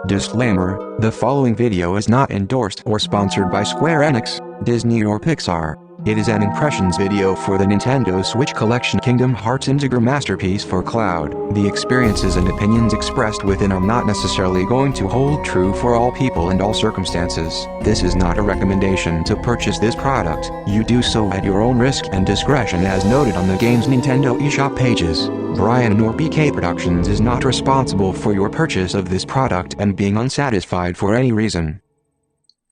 Disclaimer: the following video is not endorsed or sponsored by Square Enix, Disney or Pixar. It is an impressions video for the Nintendo Switch Collection Kingdom Hearts INTEGRUM Masterpiece for Cloud. The experiences and opinions expressed within are not necessarily going to hold true for all people and all circumstances. This is not a recommendation to purchase this product. You do so at your own risk and discretion as noted on the game's Nintendo eShop pages. Brian nor BK Productions is not responsible for your purchase of this product and being unsatisfied for any reason.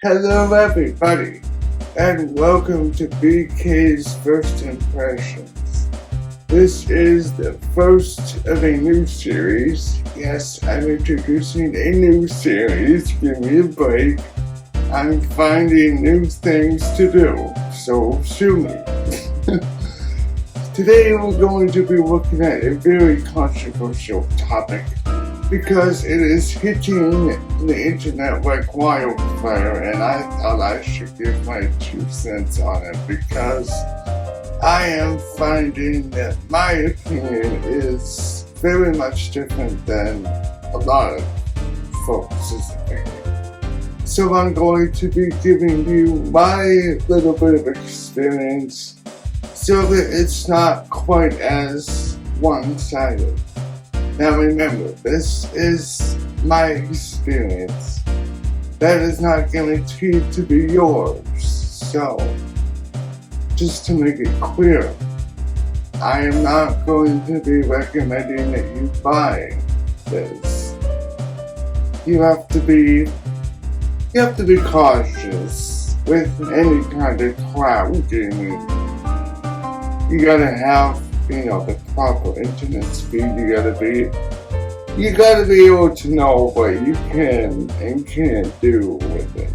Hello everybody, and welcome to BK's First Impressions. This is the first of a new series. Yes, I'm introducing a new series. Give me a break. I'm finding new things to do, so sue me. Today we're going to be looking at a very controversial topic because it is hitting the internet like wildfire, and I thought I should give my 2 cents on it because I am finding that my opinion is very much different than a lot of folks' opinion. So I'm going to be giving you my little bit of experience so that it's not quite as one-sided. Now remember, this is my experience. That is not guaranteed to be yours. So, just to make it clear, I am not going to be recommending that you buy this. You have to be cautious with any kind of cloud gaming. You gotta have, the proper internet speed. You gotta be able to know what you can and can't do with it.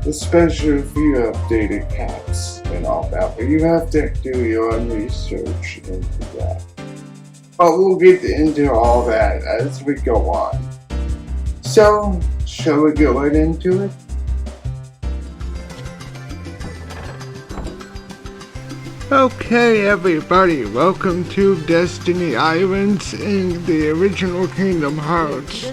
Especially if you have data caps and all that. But you have to do your own research into that. But we'll get into all that as we go on. So, shall we get right into it? Okay everybody, welcome to Destiny Islands in the original Kingdom Hearts.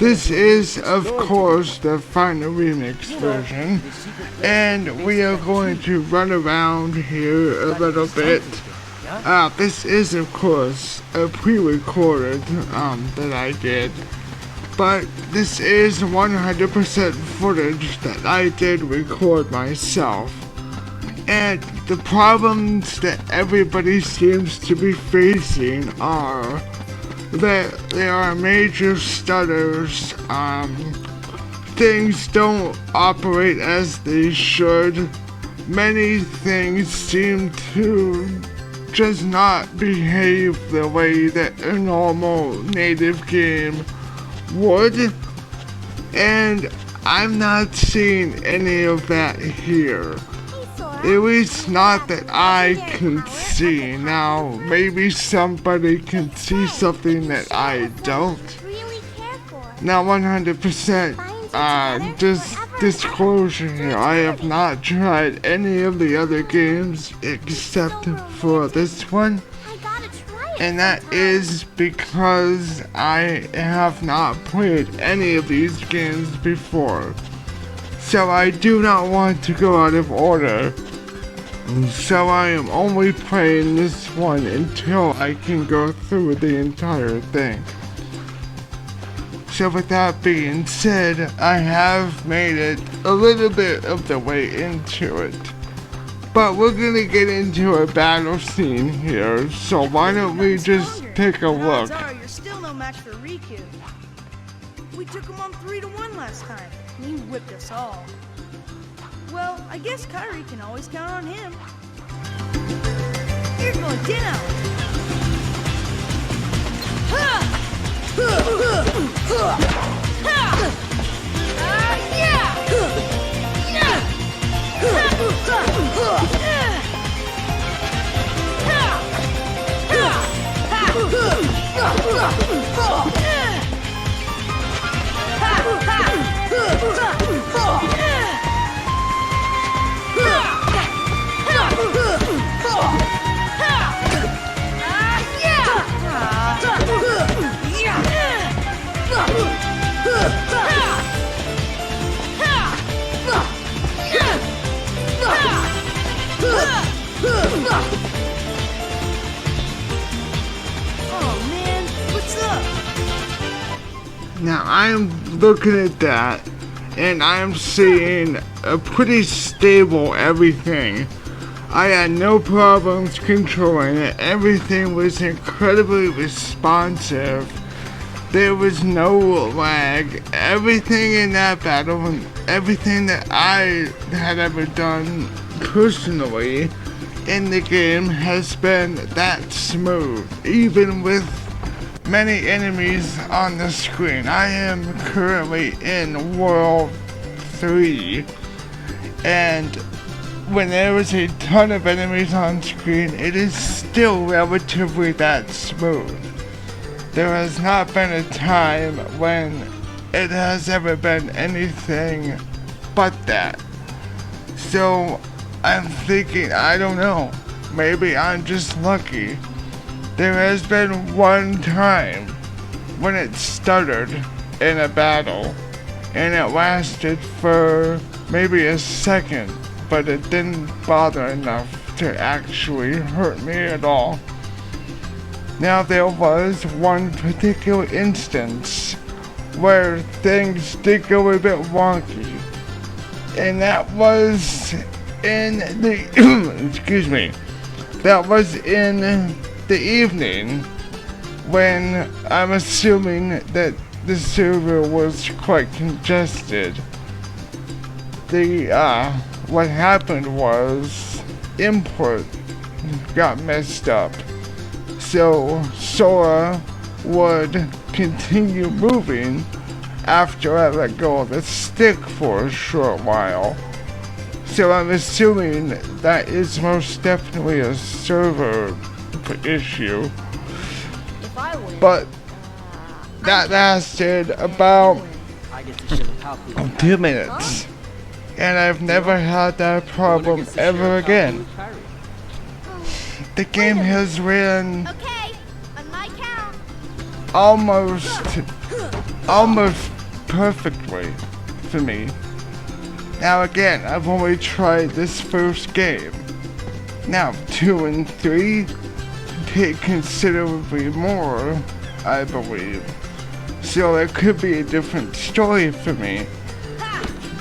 This is, of course, the final remix version, and we are going to run around here a little bit. This is, of course, a pre-recorded that I did, but this is 100% footage that I did record myself. And the problems that everybody seems to be facing are that there are major stutters, things don't operate as they should, many things seem to just not behave the way that a normal native game would, and I'm not seeing any of that here. At least not that I can see. Now, maybe somebody can see something that I don't. Now, 100% just disclosure here, I have not tried any of the other games except for this one. And that is because I have not played any of these games before. So I do not want to go out of order. So I am only playing this one until I can go through the entire thing. So with that being said, I have made it a little bit of the way into it. But we're gonna get into a battle scene here, so why don't we just take a look. You're still no match for Riku. We took him on 3-1 last time. He whipped us all. Well, I guess Kairi can always count on him. You're going down! Now I'm looking at that and I'm seeing a pretty stable everything. I had no problems controlling it. Everything was incredibly responsive. There was no lag. Everything in that battle and everything that I had ever done personally in the game has been that smooth, even with many enemies on the screen. I am currently in World 3, and when there is a ton of enemies on screen, it is still relatively that smooth. There has not been a time when it has ever been anything but that. So I'm thinking, I don't know, maybe I'm just lucky. There has been one time when it stuttered in a battle, and it lasted for maybe a second, but it didn't bother enough to actually hurt me at all. Now there was one particular instance where things did go a bit wonky, and that was in the excuse me, that was in the evening when I'm assuming that the server was quite congested. What happened was input got messed up, so Sora would continue moving after I let go of the stick for a short while. So I'm assuming that is most definitely a server issue. But that lasted about 2 minutes, and I've never had that problem ever again. The game has ran almost perfectly for me. Now again, I've only tried this first game. Now 2 and 3 take considerably more, I believe. So it could be a different story for me.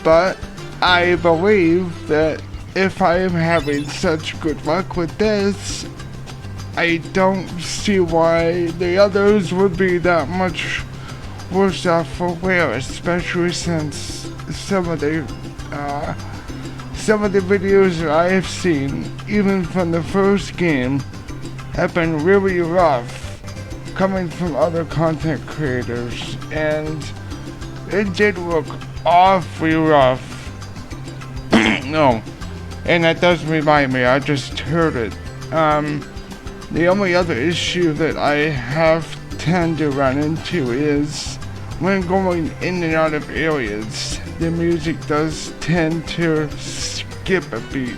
But I believe that if I am having such good luck with this, I don't see why the others would be that much worse off for wear, especially since some of the videos that I have seen, even from the first game, have been really rough, coming from other content creators, and it did look awfully rough. No, and that does remind me, I just heard it. The only other issue that I have tend to run into is when going in and out of areas, the music does tend to skip a beat.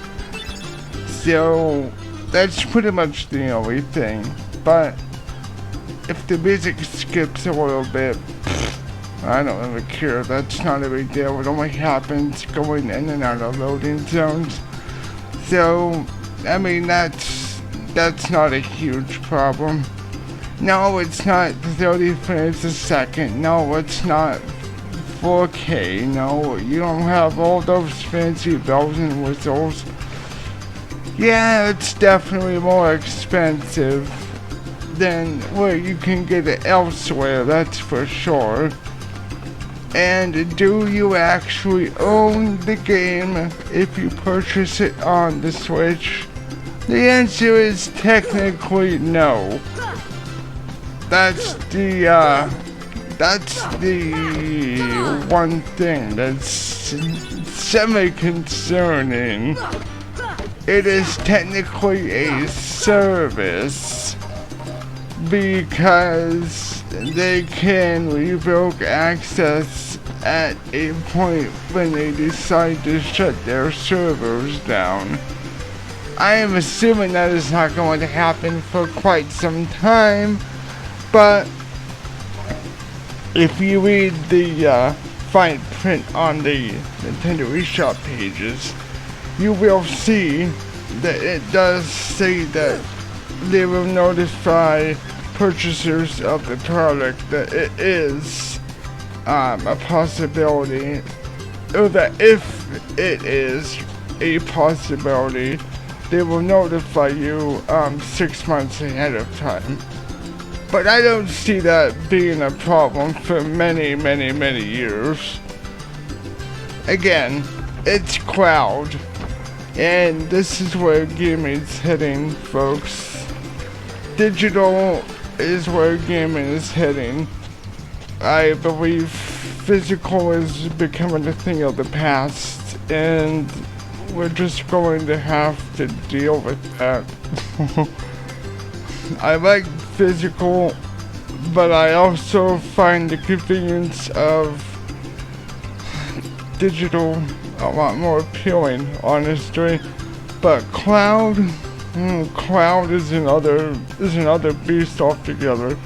So that's pretty much the only thing. But if the music skips a little bit, I don't really care. That's not a big deal. It only happens going in and out of loading zones. So, I mean, that's not a huge problem. No, it's not 30 frames a second. No, it's not 4K. No, you don't have all those fancy bells and whistles. Yeah, it's definitely more expensive than where you can get it elsewhere, that's for sure. And do you actually own the game if you purchase it on the Switch? The answer is technically no. That's the one thing that's semi-concerning. It is technically a service because they can revoke access at a point when they decide to shut their servers down. I am assuming that is not going to happen for quite some time, but if you read the fine print on the Nintendo eShop pages, you will see that it does say that they will notify purchasers of the product that it is a possibility, or that if it is a possibility, they will notify you 6 months ahead of time. But I don't see that being a problem for many, many, many years. Again, it's cloud, and this is where gaming's heading, folks. Digital is where gaming is heading. I believe physical is becoming a thing of the past, and we're just going to have to deal with that. I like physical, but I also find the convenience of digital a lot more appealing, honestly. But cloud is another beast altogether.